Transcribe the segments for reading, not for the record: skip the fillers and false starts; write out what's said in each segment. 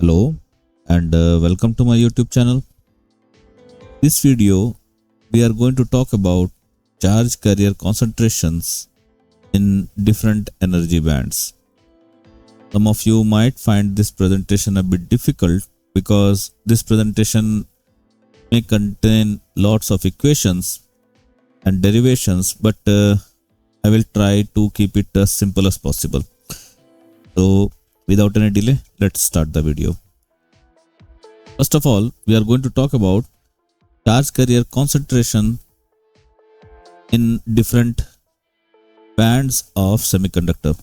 Hello and welcome to my YouTube channel. This video we are going to talk about charge carrier concentrations in different energy bands. Some of you might find this presentation a bit difficult because this presentation may contain lots of equations and derivations, but I will try to keep it as simple as possible. So without any delay, let's start the video. First of all, we are going to talk about charge carrier concentration in different bands of semiconductor.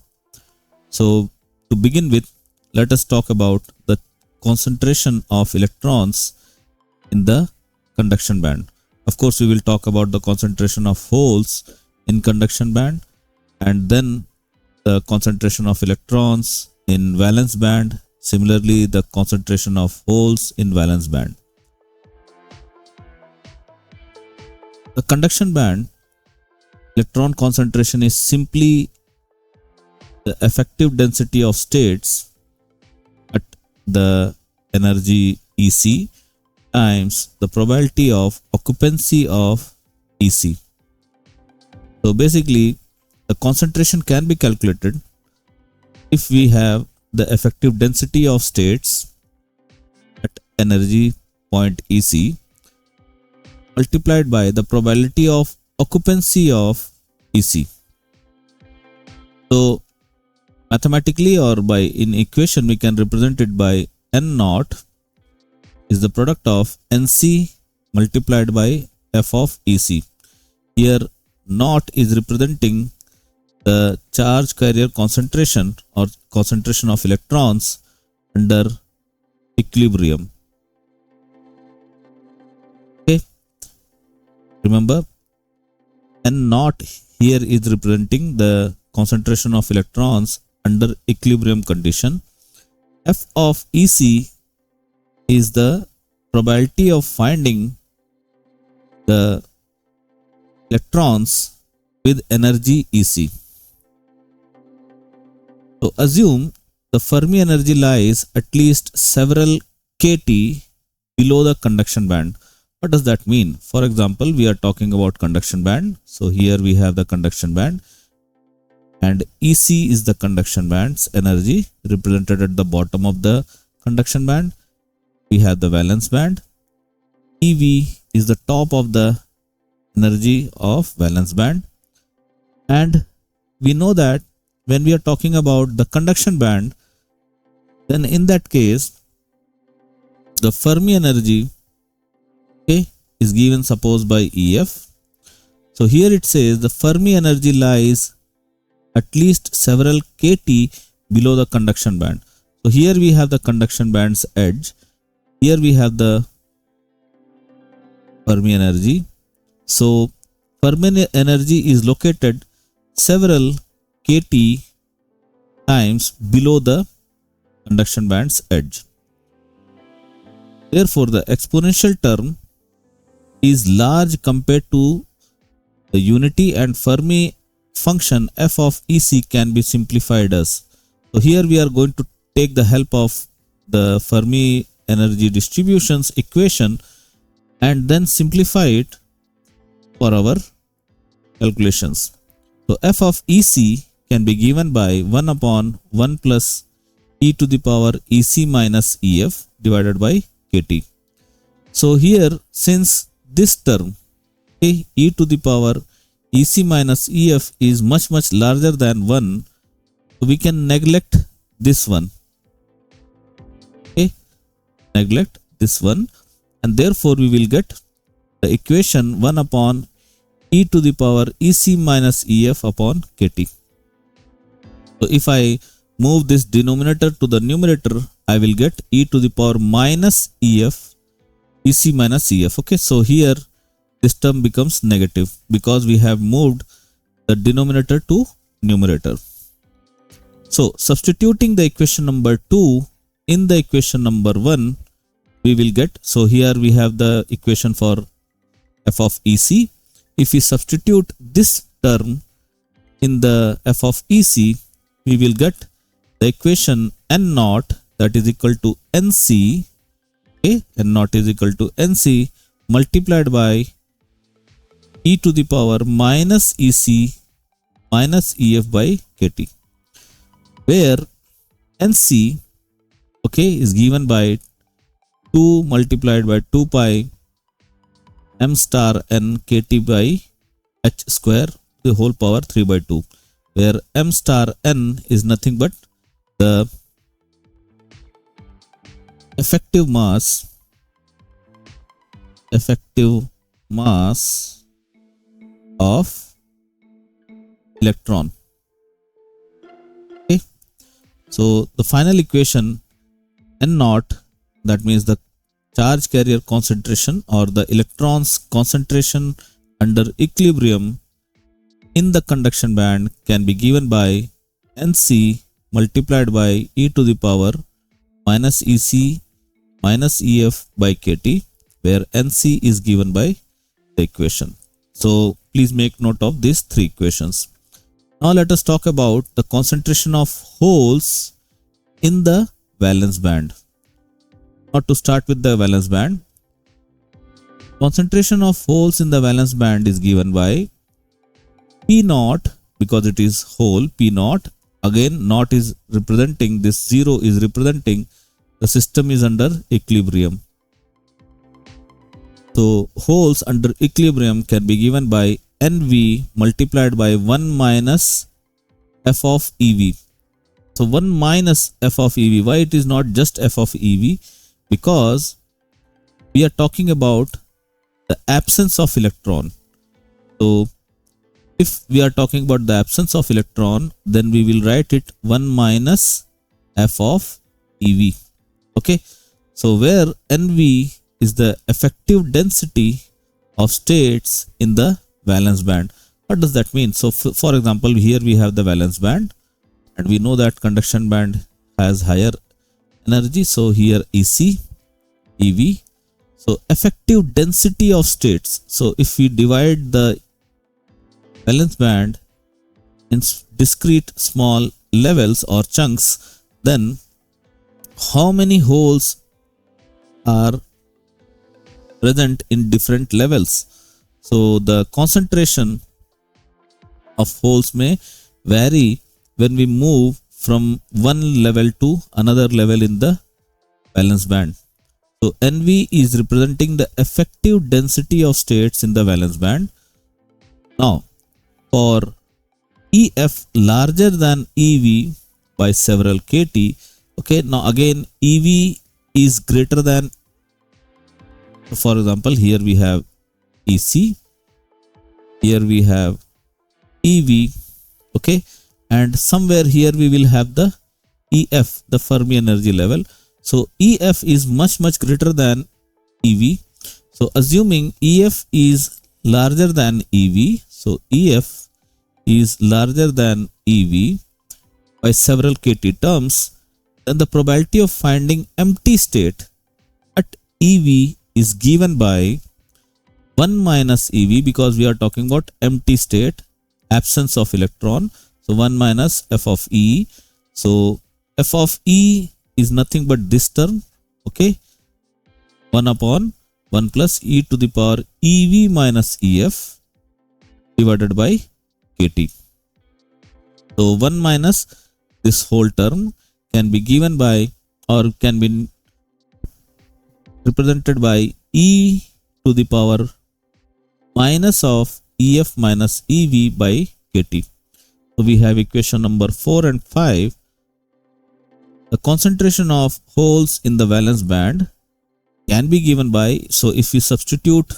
So to begin with, let us talk about the concentration of electrons in the conduction band. Of course, we will talk about the concentration of holes in conduction band and then the concentration of electrons in valence band. Similarly, the concentration of holes in valence band. The conduction band electron concentration is simply the effective density of states at the energy EC times the probability of occupancy of EC. So basically, the concentration can be calculated if we have the effective density of states at energy point EC multiplied by the probability of occupancy of EC. So mathematically or by in equation we can represent it by N naught is the product of NC multiplied by F of EC. Here naught is representing the charge carrier concentration or concentration of electrons under equilibrium. Okay, remember N naught here is representing the concentration of electrons under equilibrium condition. F of EC is the probability of finding the electrons with energy EC. So assume the Fermi energy lies at least several kT below the conduction band. What does that mean? For example, we are talking about conduction band. So here we have the conduction band and EC is the conduction band's energy represented at the bottom of the conduction band. We have the valence band. EV is the top of the energy of valence band. And we know that when we are talking about the conduction band, then in that case, the Fermi energy is given suppose by EF. So here it says the Fermi energy lies at least several kT below the conduction band. So here we have the conduction band's edge. Here we have the Fermi energy. So Fermi energy is located several kT times below the conduction band's edge. Therefore, the exponential term is large compared to the unity and Fermi function f of EC can be simplified as. So here we are going to take the help of the Fermi energy distributions equation and then simplify it for our calculations. So f of EC can be given by 1 upon 1 plus e to the power EC minus EF divided by kT. So here since this term e to the power EC minus EF is much larger than 1, so we can neglect this one. Neglect this one and therefore we will get the equation 1 upon e to the power EC minus EF upon kT. So if I move this denominator to the numerator, I will get e to the power minus EF EC minus EF. Okay, so here this term becomes negative because we have moved the denominator to numerator. So substituting the equation number 2 in the equation number 1, we will get, so here we have the equation for f of EC. If we substitute this term in the f of EC, we will get the equation N naught, that is equal to NC, okay, N naught is equal to NC multiplied by e to the power minus EC minus EF by KT, where NC, okay, is given by 2 multiplied by 2 pi m star n KT by h square the whole power 3 by 2, where m star n is nothing but the effective mass of electron. Okay, so the final equation N naught, that means the charge carrier concentration or the electrons concentration under equilibrium in the conduction band, can be given by NC multiplied by e to the power minus EC minus EF by KT, where NC is given by the equation. So please make note of these three equations. Now let us talk about the concentration of holes in the valence band. Now to start with the valence band, concentration of holes in the valence band is given by P naught, because it is hole, P naught, again naught is representing, this 0 is representing the system is under equilibrium. So holes under equilibrium can be given by NV multiplied by 1 minus F of EV. So 1 minus F of EV. Why it is not just F of EV? Because we are talking about the absence of electron. So if we are talking about the absence of electron, then we will write it 1 minus F of EV. Okay. So where NV is the effective density of states in the valence band. What does that mean? So for example, here we have the valence band and we know that conduction band has higher energy. So here EC, EV. So effective density of states. So if we divide the valence band in discrete small levels or chunks, then how many holes are present in different levels? So the concentration of holes may vary when we move from one level to another level in the valence band. So NV is representing the effective density of states in the valence band. Now for EF larger than EV by several KT, okay, now again EV is greater than, for example, here we have EC, here we have EV, okay, and somewhere here we will have the EF, the Fermi energy level. So EF is much greater than EV. So assuming EF is larger than EV, so EF is larger than EV by several KT terms, then the probability of finding empty state at EV is given by 1 minus EV, because we are talking about empty state, absence of electron. So 1 minus F of E. So F of E is nothing but this term, okay, 1 upon 1 plus e to the power EV minus EF divided by KT. So 1 minus this whole term can be given by, or can be represented by e to the power minus of EF minus EV by KT. So we have equation number 4 and 5. The concentration of holes in the valence band can be given by, so if we substitute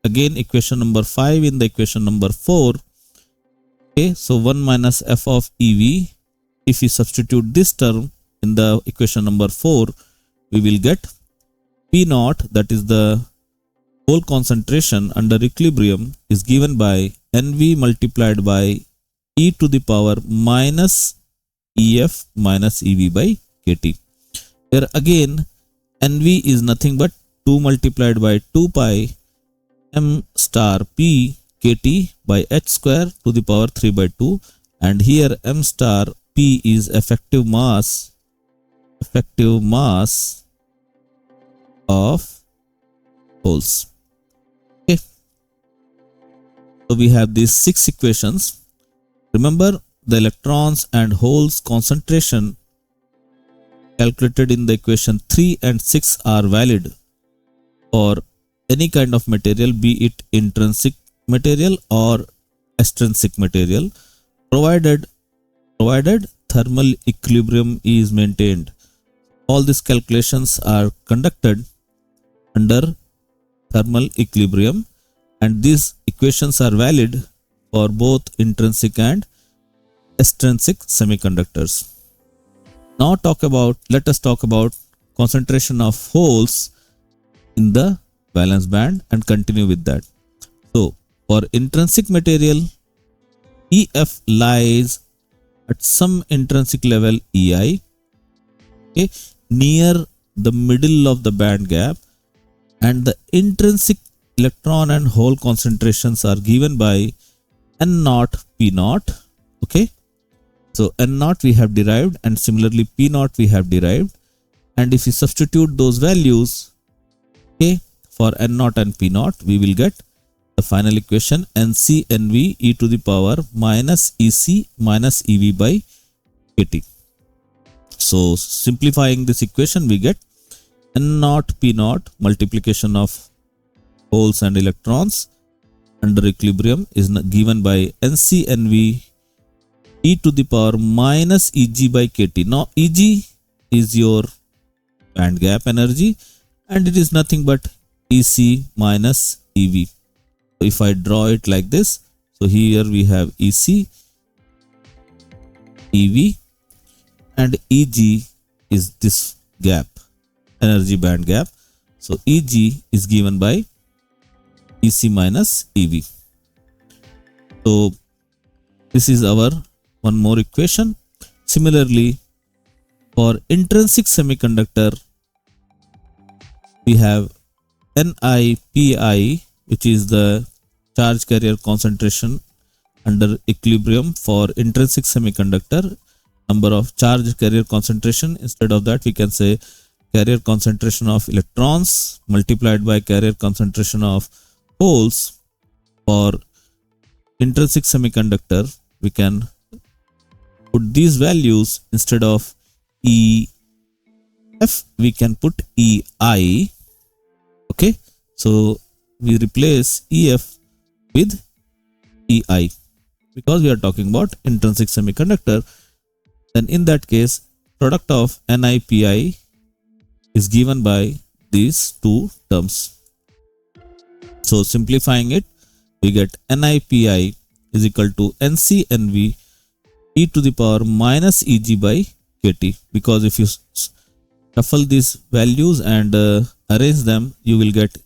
again equation number 5 in the equation number 4, okay, so 1 minus F of EV, if we substitute this term in the equation number 4, we will get P naught, that is the whole concentration under equilibrium, is given by NV multiplied by e to the power minus EF minus EV by KT, where again NV is nothing but 2 multiplied by 2 pi m star P KT by h square to the power 3 by 2, and here m star P is effective mass effective mass of holes. Okay, so we have these 6 equations. Remember, the electrons and holes concentration calculated in the equation 3 and 6 are valid for any kind of material, be it intrinsic material or extrinsic material, provided thermal equilibrium is maintained. All these calculations are conducted under thermal equilibrium, and these equations are valid for both intrinsic and extrinsic semiconductors. Now let us talk about concentration of holes in the valence band and continue with that. So for intrinsic material, EF lies at some intrinsic level EI, okay, near the middle of the band gap, and the intrinsic electron and hole concentrations are given by N naught P naught. Okay, so N naught we have derived, and similarly P naught we have derived, and if we substitute those values, okay, for N naught and P naught, we will get the final equation Nc Nv e to the power minus Ec minus Ev by kT. So simplifying this equation, we get N naught P naught multiplication of holes and electrons under equilibrium is given by Nc Nv e to the power minus Eg by kT. Now Eg is your band gap energy, and it is nothing but Ec minus Ev. So if I draw it like this, so here we have Ec, Ev, and Eg is this gap, energy band gap. So Eg is given by Ec minus Ev. So this is our one more equation. Similarly, for intrinsic semiconductor, we have NiPi, which is the charge carrier concentration under equilibrium for intrinsic semiconductor, number of charge carrier concentration. Instead of that, we can say carrier concentration of electrons multiplied by carrier concentration of holes. For intrinsic semiconductor, we can put these values instead of EF, we can put EI. Okay, so we replace EF with EI because we are talking about intrinsic semiconductor. Then in that case, product of NiPi is given by these two terms. So simplifying it, we get NiPi is equal to Nc Nv e to the power minus Eg by kT, because if you shuffle these values and arrange them, you will get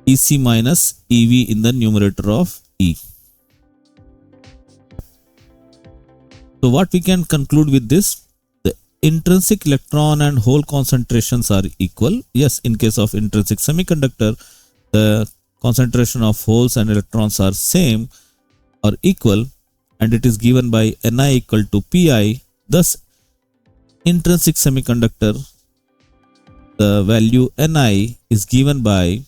Ec minus Ev in the numerator of E. So what we can conclude with this, the intrinsic electron and hole concentrations are equal. Yes, in case of intrinsic semiconductor, the concentration of holes and electrons are same or equal, and it is given by Ni equal to Pi. Thus, intrinsic semiconductor, the value Ni is given by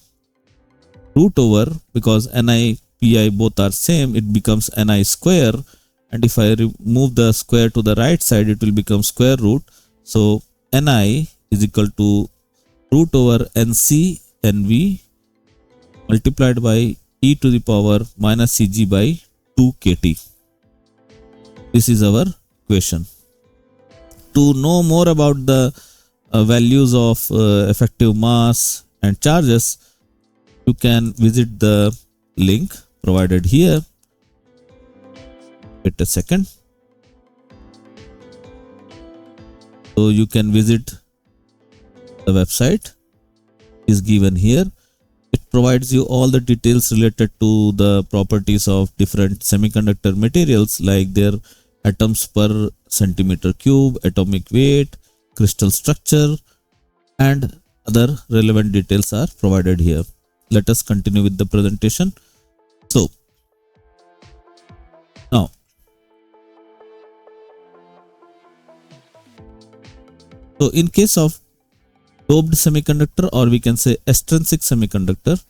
root over, because Ni, Pi both are same, it becomes Ni square, and if I remove the square to the right side, it will become square root. So Ni is equal to root over Nc Nv multiplied by e to the power minus Cg by 2 kT. This is our equation. To know more about the values of effective mass and charges, you can visit the link provided here. Wait a second. So you can visit the website is given here. It provides you all the details related to the properties of different semiconductor materials, like their atoms per centimeter cube, atomic weight, crystal structure, and other relevant details are provided here. Let us continue with the presentation. So now So in case of doped semiconductor, or we can say extrinsic semiconductor,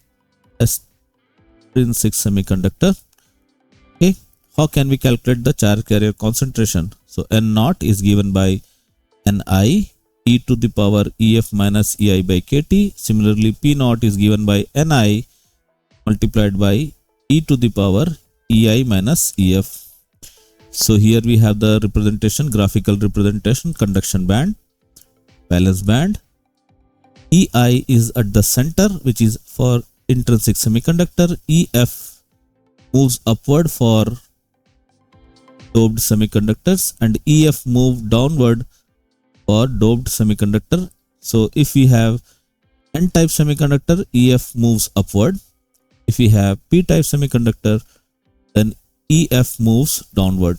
okay, how can we calculate the charge carrier concentration? So N naught is given by Ni e to the power Ef minus Ei by Kt. Similarly, P naught is given by Ni multiplied by e to the power Ei minus Ef. So here we have the representation, graphical representation, conduction band, valence band. Ei is at the center, which is for intrinsic semiconductor. Ef moves upward for doped semiconductors, and Ef move downward for doped semiconductor. So if we have N-type semiconductor, Ef moves upward. If we have P-type semiconductor, then Ef moves downward.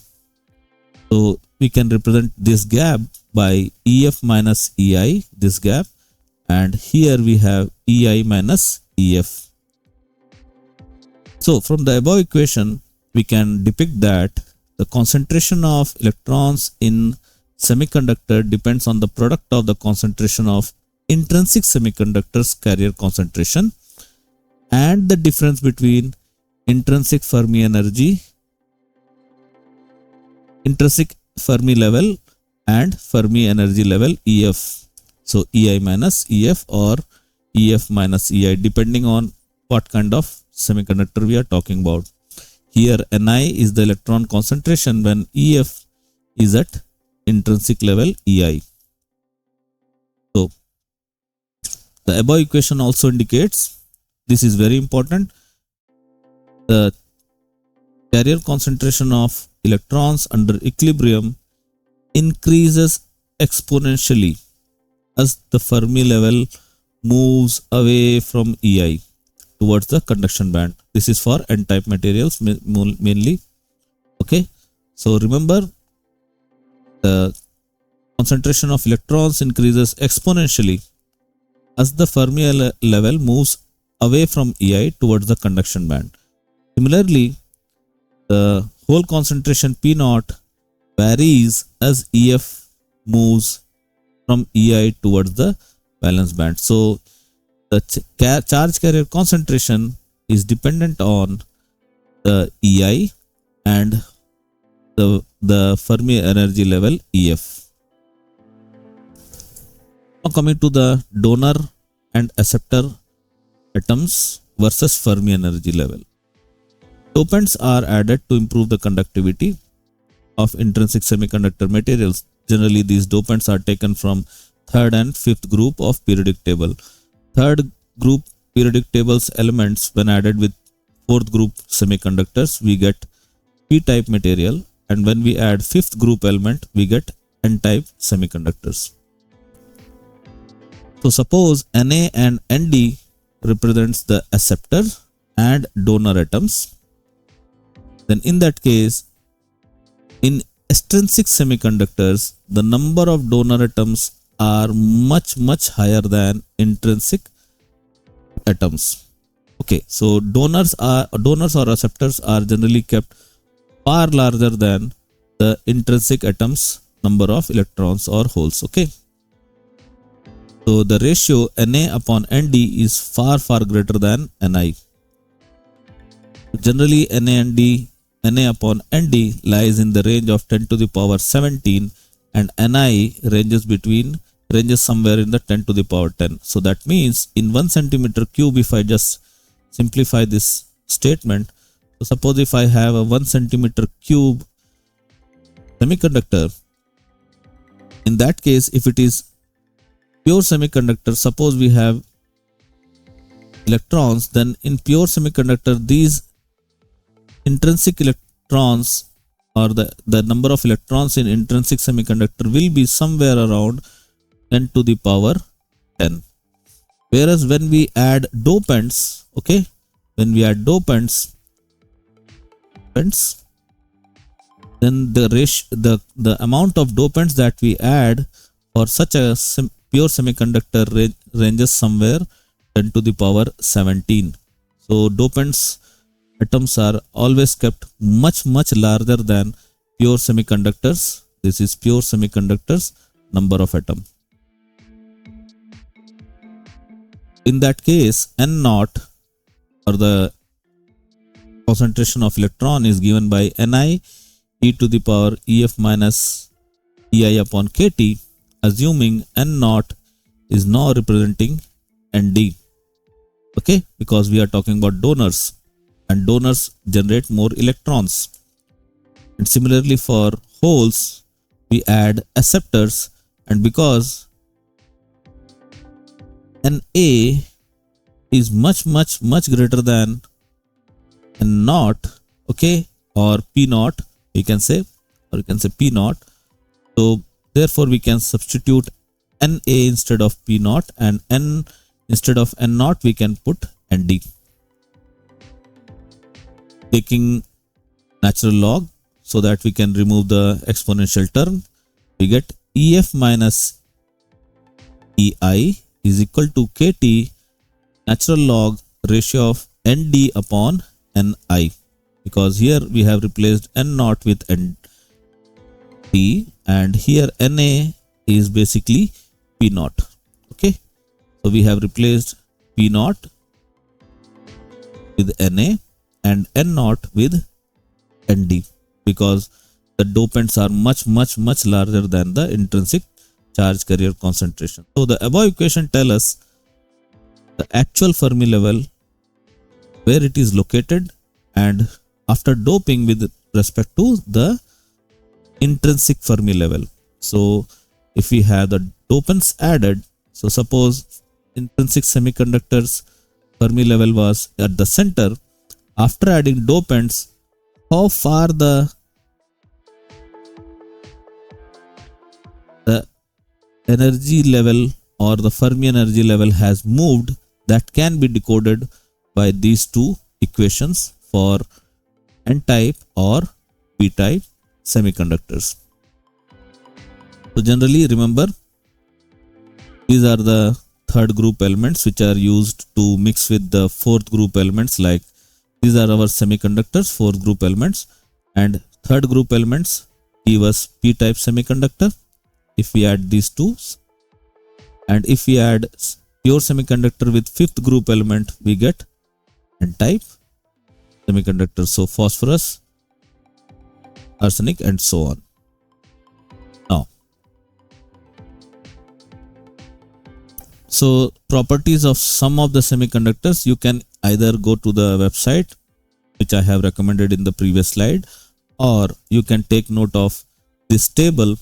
So we can represent this gap by Ef minus Ei, this gap, and here we have Ei minus Ef. So from the above equation, we can depict that the concentration of electrons in semiconductor depends on the product of the concentration of intrinsic semiconductors carrier concentration and the difference between intrinsic Fermi energy, intrinsic Fermi level and Fermi energy level EF. So Ei minus Ef or Ef minus Ei, depending on what kind of semiconductor we are talking about. Here Ni is the electron concentration when Ef is at intrinsic level Ei. So the above equation also indicates, this is very important, the carrier concentration of electrons under equilibrium increases exponentially as the Fermi level moves away from Ei towards the conduction band. This is for N-type materials mainly. Okay, so remember, the concentration of electrons increases exponentially as the Fermi level moves away from Ei towards the conduction band. Similarly, the whole concentration P naught varies as Ef moves from Ei towards the valence band. So the charge carrier concentration is dependent on the Ei and the Fermi energy level Ef. Now coming to the donor and acceptor atoms versus Fermi energy level. Dopants are added to improve the conductivity of intrinsic semiconductor materials. Generally, these dopants are taken from third and fifth group of periodic table. Third group periodic table's elements, when added with fourth group semiconductors, we get P-type material, and when we add fifth group element, we get N-type semiconductors. So suppose Na and Nd represents the acceptor and donor atoms. Then in that case, in extrinsic semiconductors, the number of donor atoms are much higher than intrinsic atoms. Okay, so donors or receptors are generally kept far larger than the intrinsic atoms number of electrons or holes. Okay, so the ratio Na upon Nd is far greater than Ni. Generally, Na upon Nd lies in the range of 10 to the power 17, and Ni ranges somewhere in the 10 to the power 10. So that means in 1 centimeter cube, if I just simplify this statement, so suppose if I have a 1 centimeter cube semiconductor, in that case, if it is pure semiconductor, suppose we have electrons, then in pure semiconductor, these intrinsic electrons or the number of electrons in intrinsic semiconductor will be somewhere around 10 to the power 10. Whereas when we add dopants, okay, when we add dopants, then the amount of dopants that we add for such a pure semiconductor ranges somewhere 10 to the power 17. So dopants atoms are always kept much larger than pure semiconductors. This is pure semiconductors number of atom. in that case, N naught, or the concentration of electron, is given by Ni e to the power Ef minus Ei upon kT, assuming N naught is now representing Nd. Okay, because we are talking about donors, and donors generate more electrons. And similarly for holes, we add acceptors, and because Na is much greater than N naught, okay, or P naught, we can say, or you can say P naught. So therefore we can substitute Na instead of P naught, and N instead of N naught we can put Nd. Taking natural log so that we can remove the exponential term, we get Ef minus Ei is equal to Kt natural log ratio of Nd upon Ni, because here we have replaced N naught with Nd, and here Na is basically P naught. Okay, so we have replaced P naught with Na and N naught with Nd, because the dopants are much larger than the intrinsic charge carrier concentration. So the above equation tells us the actual Fermi level, where it is located, and after doping with respect to the intrinsic Fermi level. So if we have the dopants added, so suppose intrinsic semiconductors Fermi level was at the center, after adding dopants, how far the energy level or the Fermi energy level has moved, that can be decoded by these two equations for N-type or P-type semiconductors. So generally remember, these are the third group elements which are used to mix with the fourth group elements. Like these are our semiconductors, fourth group elements, and third group elements give us P-type semiconductor. If we add these two, and if we add pure semiconductor with fifth group element, we get N-type semiconductor. So phosphorus, arsenic, and so on. Now, so properties of some of the semiconductors, you can either go to the website which I have recommended in the previous slide, or you can take note of this table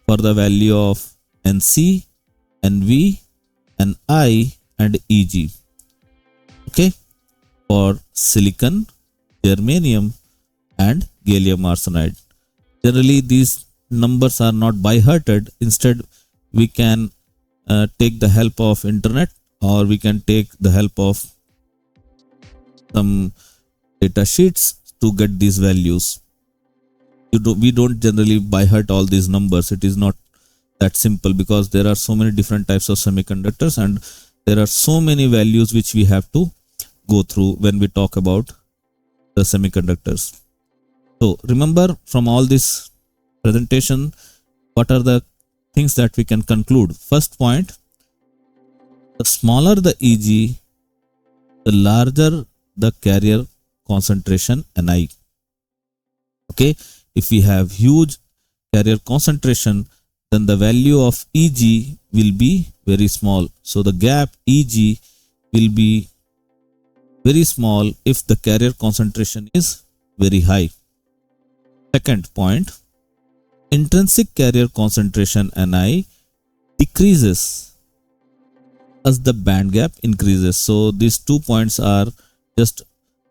for the value of Nc, Nv, Ni, and Eg. Okay, for silicon, germanium, and gallium arsenide. Generally, these numbers are not by hearted. Instead, we can take the help of internet, or we can take the help of some data sheets to get these values. We don't generally by heart all these numbers. It is not that simple, because there are so many different types of semiconductors, and there are so many values which we have to go through when we talk about the semiconductors. So remember, from all this presentation, what are the things that we can conclude? First point, the smaller the Eg, the larger the carrier concentration Ni. Okay, if we have huge carrier concentration, then the value of Eg will be very small. So the gap Eg will be very small if the carrier concentration is very high. Second point, intrinsic carrier concentration Ni decreases as the band gap increases. So these 2 points are just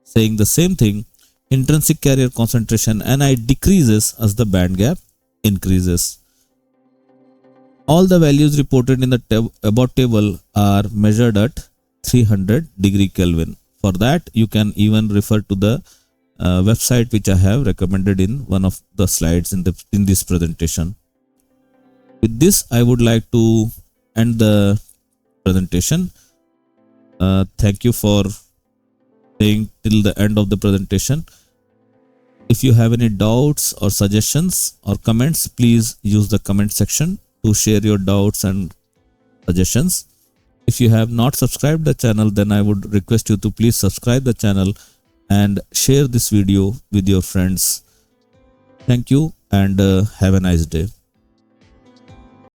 saying the same thing. Intrinsic carrier concentration Ni decreases as the band gap increases. All the values reported in the above table are measured at 300 degree Kelvin. For that, you can even refer to the website which I have recommended in one of the slides in this presentation. With this, I would like to end the presentation. Thank you for staying till the end of the presentation. If you have any doubts or suggestions or comments, please use the comment section to share your doubts and suggestions. If you have not subscribed the channel, then I would request you to please subscribe the channel and share this video with your friends. Thank you and have a nice day.